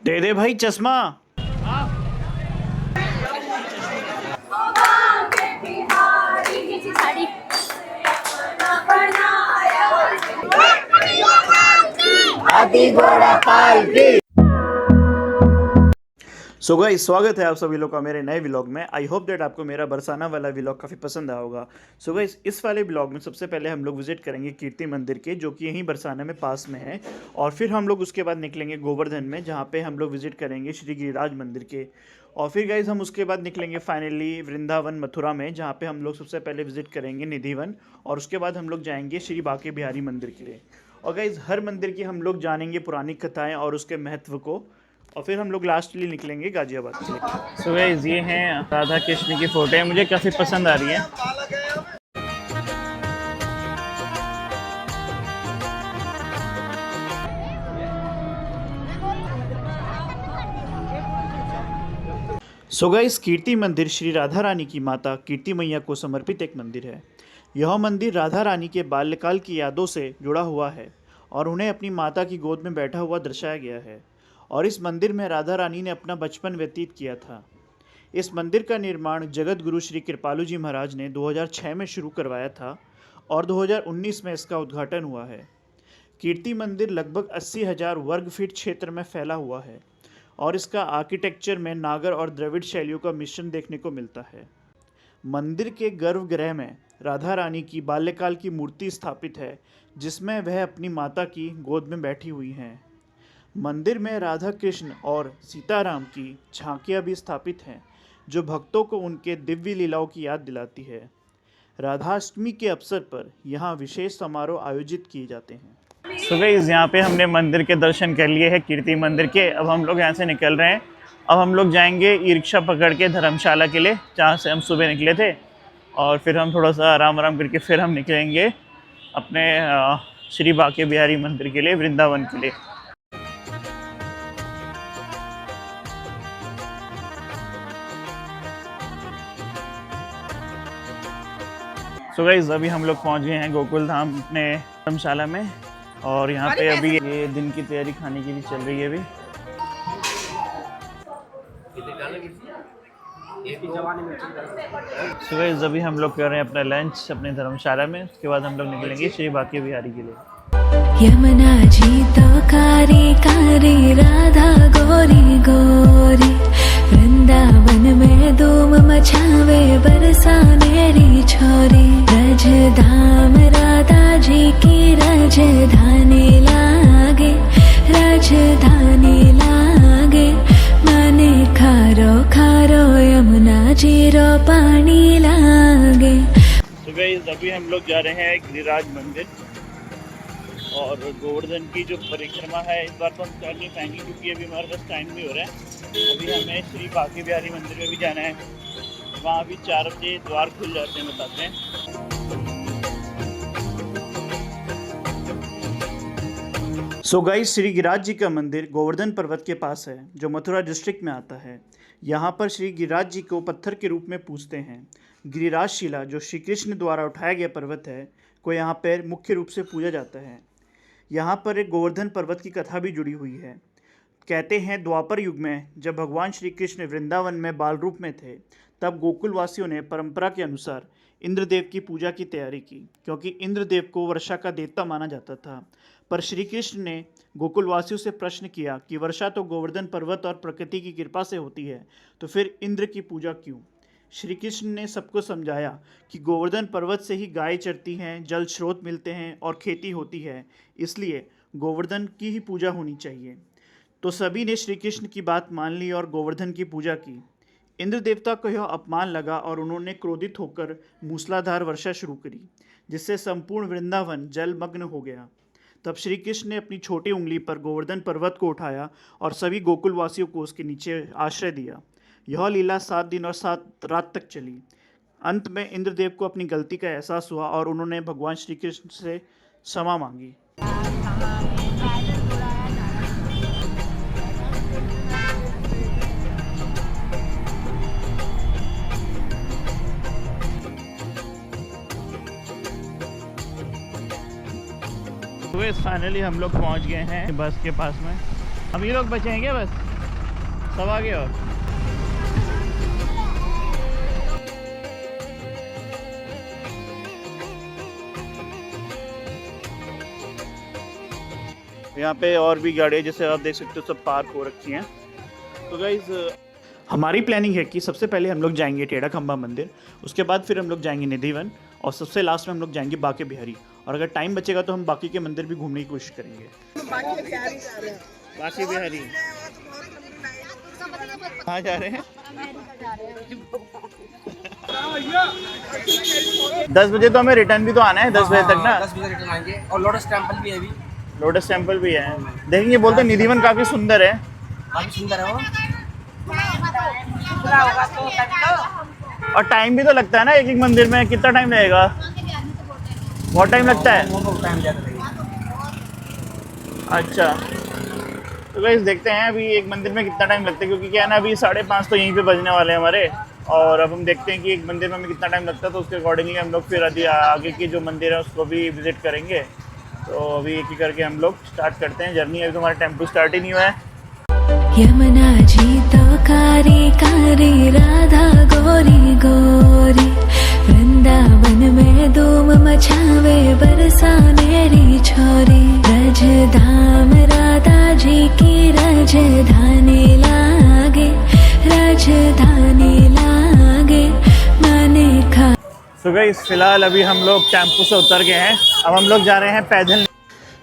दे दे भाई चश्मा। So guys, स्वागत है आप सभी लोग का मेरे नए व्लॉग में। आई होप दैट आपको मेरा बरसाना वाला व्लॉग काफ़ी पसंद आया होगा। सो गाइस, इस वाले व्लॉग में सबसे पहले हम लोग विजिट करेंगे कीर्ति मंदिर के, जो कि यहीं बरसाना में पास में है। और फिर हम लोग उसके बाद निकलेंगे गोवर्धन में, जहाँ पे हम लोग विजिट करेंगे श्री गिरिराज मंदिर के। और फिर गाइस हम उसके बाद निकलेंगे फाइनली वृंदावन मथुरा में, जहाँ पे हम लोग सबसे पहले विजिट करेंगे निधिवन। और उसके बाद हम लोग जाएंगे श्री बांके बिहारी मंदिर के लिए। और गाइस हर मंदिर की हम लोग जानेंगे पुरानी कथाएँ और उसके महत्व को। और फिर हम लोग लास्टली निकलेंगे गाजियाबाद के लिए। सो गाइस, ये हैं राधा कृष्ण की फोटो है, मुझे काफ़ी पसंद आ रही है। सो गाइस, कीर्ति मंदिर श्री राधा रानी की माता कीर्ति मैया को समर्पित एक मंदिर है। यह मंदिर राधा रानी के बाल्यकाल की यादों से जुड़ा हुआ है और उन्हें अपनी माता की गोद में बैठा हुआ दर्शाया गया है। और इस मंदिर में राधा रानी ने अपना बचपन व्यतीत किया था। इस मंदिर का निर्माण जगत गुरु श्री कृपालु जी महाराज ने 2006 में शुरू करवाया था और 2019 में इसका उद्घाटन हुआ है। कीर्ति मंदिर लगभग 80,000 वर्ग फीट क्षेत्र में फैला हुआ है और इसका आर्किटेक्चर में नागर और द्रविड़ शैलियों का मिश्रण देखने को मिलता है। मंदिर के गर्भगृह में राधा रानी की बाल्यकाल की मूर्ति स्थापित है, जिसमें वह अपनी माता की गोद में बैठी हुई हैं। मंदिर में राधा कृष्ण और सीताराम की झांकियां भी स्थापित हैं, जो भक्तों को उनके दिव्य लीलाओं की याद दिलाती है। राधाष्टमी के अवसर पर यहाँ विशेष समारोह आयोजित किए जाते हैं। सो गाइस, यहाँ पे हमने मंदिर के दर्शन कर लिए हैं कीर्ति मंदिर के। अब हम लोग यहाँ से निकल रहे हैं। अब हम लोग जाएंगे ई रिक्शा पकड़ के धर्मशाला के लिए, जहाँ से हम सुबह निकले थे। और फिर हम थोड़ा सा आराम करके फिर हम निकलेंगे अपने श्री बांके बिहारी मंदिर के लिए, वृंदावन के लिए। सो गाइस, अभी हम लोग पहुंच गए हैं गोकुल धाम अपने धर्मशाला में। और यहाँ पे अभी ये दिन की तैयारी खाने की भी चल रही है अभी। सो गाइस, अभी हम लोग कर रहे हैं अपना लंच अपने धर्मशाला में। उसके बाद हम लोग निकलेंगे श्री बांके बिहारी के लिए। यमुना जी तो कारी कारी राधा गोरी गोरी, वृंदावन में धूम मचावे बरसानेरी छोरी। राजधाम राधा जी की राजधानी लागे, राजधानी लागे। माने खारो खारो यमुना जी रो पानी लागे। तो गाइस, अभी हम लोग जा रहे हैं गिरिराज मंदिर। और गोवर्धन की जो परिक्रमा है, इस बार तो हम कर नहीं पाएंगे क्योंकि अभी हमारे पास टाइम भी हो रहा है। अभी हमें श्री बांके बिहारी मंदिर में भी जाना है। वहाँ भी 4 बजे द्वार खुल जाते हैं, बताते हैं। सो गाइस, श्री गिरिराज जी का मंदिर गोवर्धन पर्वत के पास है, जो मथुरा डिस्ट्रिक्ट में आता है। यहाँ पर श्री गिरिराज जी को पत्थर के रूप में पूजते हैं। गिरिराज शिला, जो श्री कृष्ण द्वारा उठाया गया पर्वत है, को यहाँ पर मुख्य रूप से पूजा जाता है। यहाँ पर एक गोवर्धन पर्वत की कथा भी जुड़ी हुई है। कहते हैं द्वापर युग में जब भगवान श्री कृष्ण वृंदावन में बाल रूप में थे, तब गोकुलवासियों ने परंपरा के अनुसार इंद्रदेव की पूजा की तैयारी की, क्योंकि इंद्रदेव को वर्षा का देवता माना जाता था। पर श्री कृष्ण ने गोकुलवासियों से प्रश्न किया कि वर्षा तो गोवर्धन पर्वत और प्रकृति की कृपा से होती है, तो फिर इंद्र की पूजा क्यों? श्री कृष्ण ने सबको समझाया कि गोवर्धन पर्वत से ही गाय चरती हैं, जल स्रोत मिलते हैं और खेती होती है, इसलिए गोवर्धन की ही पूजा होनी चाहिए। तो सभी ने श्री कृष्ण की बात मान ली और गोवर्धन की पूजा की। इंद्र देवता को यह अपमान लगा और उन्होंने क्रोधित होकर मूसलाधार वर्षा शुरू करी, जिससे संपूर्ण वृंदावन जलमग्न हो गया। तब श्री कृष्ण ने अपनी छोटी उंगली पर गोवर्धन पर्वत को उठाया और सभी गोकुलवासियों को उसके नीचे आश्रय दिया। यह लीला 7 दिन और 7 रात तक चली। अंत में इंद्रदेव को अपनी गलती का एहसास हुआ और उन्होंने भगवान श्री कृष्ण से क्षमा मांगी। फाइनली हम लोग पहुंच गए हैं बस के पास में। हम ये लोग बचेंगे बस। सब आ गए। और यहाँ पे और भी गाड़ियाँ जैसे आप देख सकते हो सब पार्क हो रखी हैं। तो गाइज हमारी प्लानिंग है कि सबसे पहले हम लोग जाएंगे टेढ़ा खंबा मंदिर, उसके बाद फिर हम लोग जाएंगे निधि वन और सबसे लास्ट में हम लोग जाएंगे बाके बिहारी। और अगर टाइम बचेगा तो हम बाकी के मंदिर भी घूमने की कोशिश करेंगे। बाके बिहारी कहाँ जा रहे हैं? 10 बजे तो हमें रिटर्न भी तो आना है, 10 बजे तक ना। 10 बजे रिटर्न आएंगे और लोटस टेम्पल भी है अभी। लोटस टेम्पल भी है, देखेंगे। बोलते निधि वन काफी सुंदर है। काफी सुंदर है वो। और टाइम भी तो लगता है ना एक एक मंदिर में, कितना टाइम लगेगा? बहुत टाइम लगता है। बहुत टाइम ज़्यादा लगेगा। अच्छा तो गाइस देखते हैं अभी एक मंदिर में कितना टाइम लगता है, क्योंकि क्या है ना अभी 5:30 तो यहीं पे बजने वाले हैं हमारे। और अब हम देखते हैं कि एक मंदिर में हमें कितना टाइम लगता है, तो उसके अकॉर्डिंगली हम लोग फिर आगे की जो मंदिर है उसको भी विजिट करेंगे। तो अभी एक ही करके हम लोग स्टार्ट करते हैं जर्नी। अभी तो हमारा टेम्पो स्टार्ट ही नहीं हुआ है। यमुना जी तो कारी कारी राधा गोरी गोरी, वृंदावन में धूम मचावे बरसानेरी छोरी। रजधाम राधा जी की राजधानी लागे, राजधानी लागे माने खा। सो गाइस फिलहाल अभी हम लोग टेम्पो से उतर गए हैं, अब हम लोग जा रहे हैं पैदल।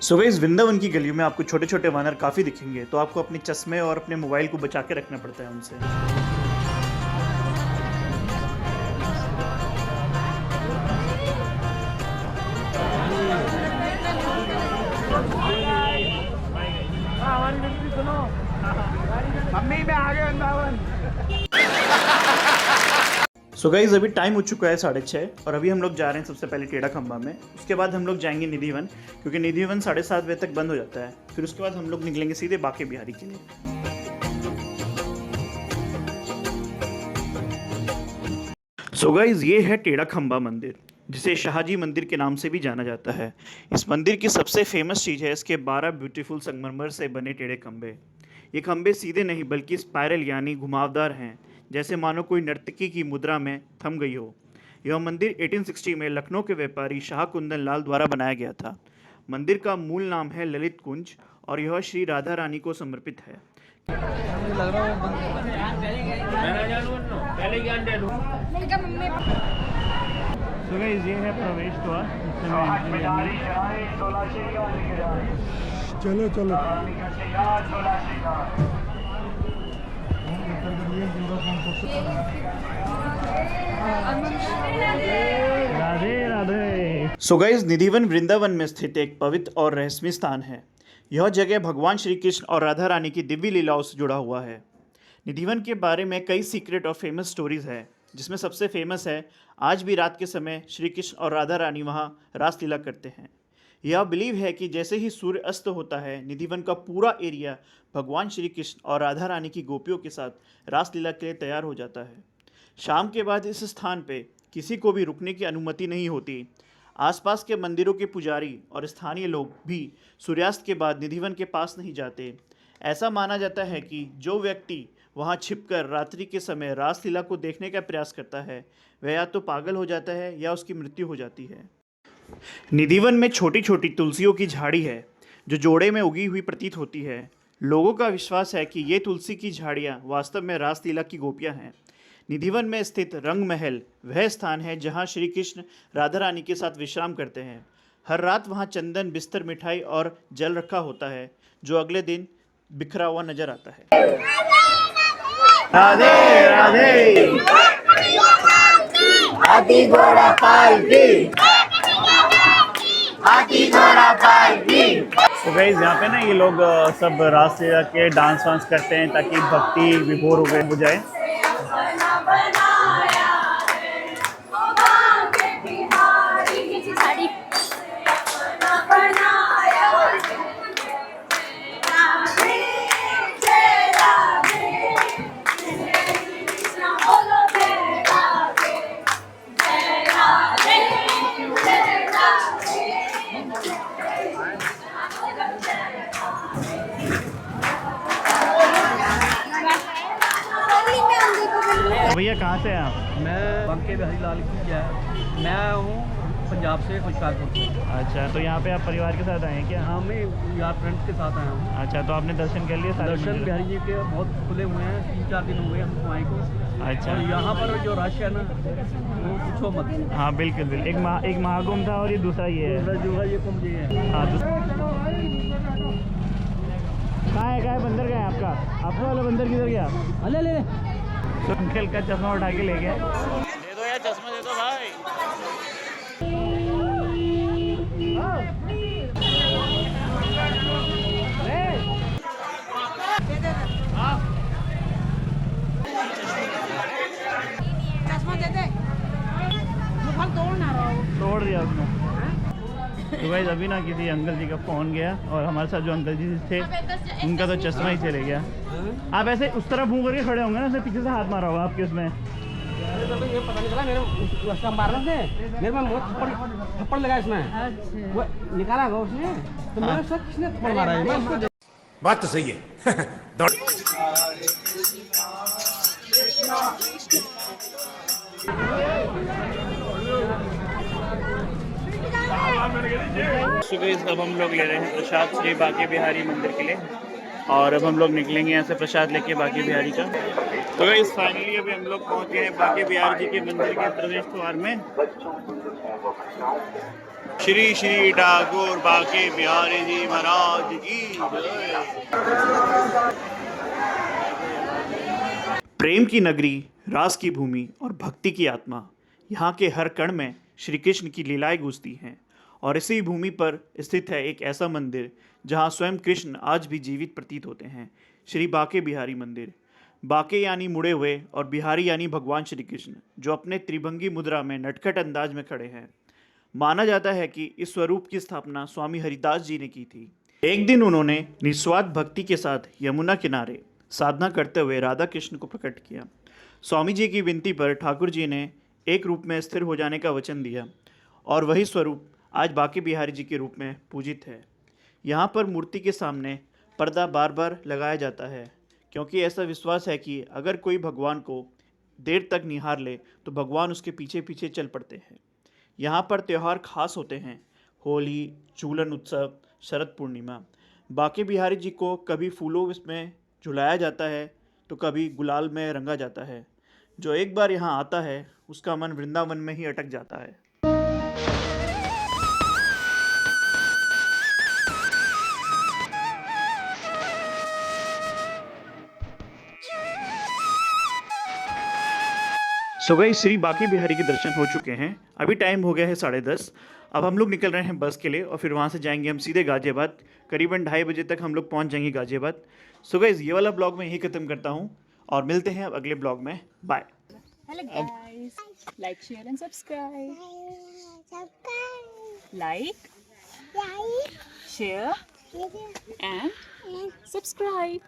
सो गाइस वृंदावन की गलियों में आपको छोटे छोटे वानर काफ़ी दिखेंगे, तो आपको अपने चश्मे और अपने मोबाइल को बचा के रखना पड़ता है उनसे। मम्मी मैं आ गया वृंदावन। सो गाइज अभी टाइम हो चुका है 6:30 और अभी हम लोग जा रहे हैं सबसे पहले टेढ़ा खंबा में। उसके बाद हम लोग जाएंगे निधि वन, क्योंकि निधि वन 7:30 बजे तक बंद हो जाता है। फिर उसके बाद हम लोग निकलेंगे सीधे बाके बिहारी के लिए। सो गाइज ये है टेढ़ा खंबा मंदिर, जिसे शाहजी मंदिर के नाम से भी जाना जाता है। इस मंदिर की सबसे फेमस चीज़ है इसके 12 ब्यूटीफुल संगमरमर से बने टेढ़े खंबे। ये खंबे सीधे नहीं बल्कि स्पाइरल यानी घुमावदार हैं, जैसे मानो कोई नर्तकी की मुद्रा में थम गई हो। यह मंदिर 1860 में लखनऊ के व्यापारी शाह कुंदन लाल द्वारा बनाया गया था। मंदिर का मूल नाम है ललित कुंज और यह श्री राधा रानी को समर्पित है। So guys, ये है प्रवेश द्वार। चलो चलो राधे राधे। सो गाइस निधिवन वृंदावन में स्थित एक पवित्र और रहस्यमय स्थान है। यह जगह भगवान श्री कृष्ण और राधा रानी की दिव्य लीलाओं से जुड़ा हुआ है। निधिवन के बारे में कई सीक्रेट और फेमस स्टोरीज है, जिसमें सबसे फेमस है आज भी रात के समय श्री कृष्ण और राधा रानी वहाँ रासलीला करते हैं। यह बिलीव है कि जैसे ही सूर्य अस्त होता है निधिवन का पूरा एरिया भगवान श्री कृष्ण और राधा रानी की गोपियों के साथ रासलीला के लिए तैयार हो जाता है। शाम के बाद इस स्थान पे किसी को भी रुकने की अनुमति नहीं होती। आसपास के मंदिरों के पुजारी और स्थानीय लोग भी सूर्यास्त के बाद निधिवन के पास नहीं जाते। ऐसा माना जाता है कि जो व्यक्ति वहां छिपकर रात्रि के समय रासलीला को देखने का प्रयास करता है वह या तो पागल हो जाता है या उसकी मृत्यु हो जाती है। निधिवन में छोटी छोटी तुलसियों की झाड़ी है जो जोड़े में उगी हुई प्रतीत होती है। लोगों का विश्वास है कि ये तुलसी की झाड़ियाँ वास्तव में रासलीला की गोपियाँ हैं। निधिवन में स्थित रंग महल वह स्थान है जहाँ श्री कृष्ण राधा रानी के साथ विश्राम करते हैं। हर रात वहाँ चंदन, बिस्तर, मिठाई और जल रखा होता है जो अगले दिन बिखरा हुआ नजर आता है। राधे राधे। हाथी घोड़ा पालकी, हाथी घोड़ा पालकी। तो गाइस यहाँ पे ना ये लोग सब रासलीला के डांस वांस करते हैं ताकि भक्ति विभोर हो जाए। तो भैया कहाँ से हैं आप? मैं बांके बिहारी लाल की क्या मैं हूँ पंजाब से खुशहालपुर से। अच्छा, तो यहाँ पे आप परिवार के साथ आए हैं क्या? हाँ, मैं यार फ्रेंड्स के साथ आया हूँ। अच्छा, तो आपने दर्शन कर लिए सारे दर्शन मंदिर? बिहारी जी के बहुत खुले हुए हैं, 3-4 दिन हो गए हमको आए को। अच्छा। और यहाँ पर जो रश है ना वो पूछो मत। हाँ बिल्कुल बिल्कुल, एक महाकुंभ था और ये दूसरा ये है। दूसरा जो है ये कुंभ ये है। हाँ कहाँ है बंदर कहाँ है आपका? आपका वाला बंदर किधर गया? ले ले तो अंकल का चश्मा उठा के ले गया। दे दो यार चश्मा, दे दो भाई। चश्मा दे दे, मुखल तोड़ ना रहो। तोड़ दिया उसने। तो भाई अभी ना किसी अंकल जी का फ़ोन गया और हमारे साथ जो अंकल जी थे उनका तो चश्मा ही चले गया। आप ऐसे उस तरफ मुँह करके खड़े होंगे ना, उसने पीछे से हाथ मारा होगा आपके उसमें। ये पता नहीं चला मेरे उसका मारने से मेरे में थप्पड़ लगा इसमें। अच्छा। वो निकाला होगा उसने तो मेरे साथ किसने थप्पड़ मारा है? मैं उसको बात तो सही है। दौड़ सुबह अब हम लोग ले रहे हैं प्रसाद श्री बाके बिहारी मंदिर के लिए, और अब हम लोग निकलेंगे यहाँ से प्रसाद लेके बाके बिहारी का। तो गाइस फाइनली अभी हम लोग पहुँच गए हैं बाके बिहारी जी के मंदिर के प्रवेश द्वार में। श्री श्री ठाकुर बाके बिहारी जी महाराज की जय। प्रेम की नगरी, रास की भूमि और भक्ति की आत्मा, यहाँ के हर कण में श्री कृष्ण की लीलाएं गूंजती हैं। और इसी भूमि पर स्थित है एक ऐसा मंदिर जहाँ स्वयं कृष्ण आज भी जीवित प्रतीत होते हैं, श्री बाके बिहारी मंदिर। बाके यानी मुड़े हुए और बिहारी यानी भगवान श्री कृष्ण, जो अपने त्रिभंगी मुद्रा में नटखट अंदाज में खड़े हैं। माना जाता है कि इस स्वरूप की स्थापना स्वामी हरिदास जी ने की थी। एक दिन उन्होंने निस्वार्थ भक्ति के साथ यमुना किनारे साधना करते हुए राधा कृष्ण को प्रकट किया। स्वामी जी की विनती पर ठाकुर जी ने एक रूप में स्थिर हो जाने का वचन दिया और वही स्वरूप आज बाके बिहारी जी के रूप में पूजित है। यहाँ पर मूर्ति के सामने पर्दा बार बार लगाया जाता है, क्योंकि ऐसा विश्वास है कि अगर कोई भगवान को देर तक निहार ले तो भगवान उसके पीछे पीछे चल पड़ते हैं। यहाँ पर त्यौहार खास होते हैं, होली, झूलन उत्सव, शरद पूर्णिमा। बाके बिहारी जी को कभी फूलों में झुलाया जाता है तो कभी गुलाल में रंगा जाता है। जो एक बार यहाँ आता है उसका मन वृंदावन में ही अटक जाता है। सो गई श्री बाके बिहारी के दर्शन हो चुके हैं। अभी टाइम हो गया है 10:30। अब हम लोग निकल रहे हैं बस के लिए और फिर वहाँ से जाएंगे हम सीधे गाजियाबाद। करीबन 2:30 बजे तक हम लोग पहुँच जाएंगे गाजियाबाद। सो गाइस ये वाला ब्लॉग मैं यही ख़त्म करता हूँ और मिलते हैं अब अगले ब्लॉग में। Bye. Hello guys, like, share and subscribe. Like, share and subscribe.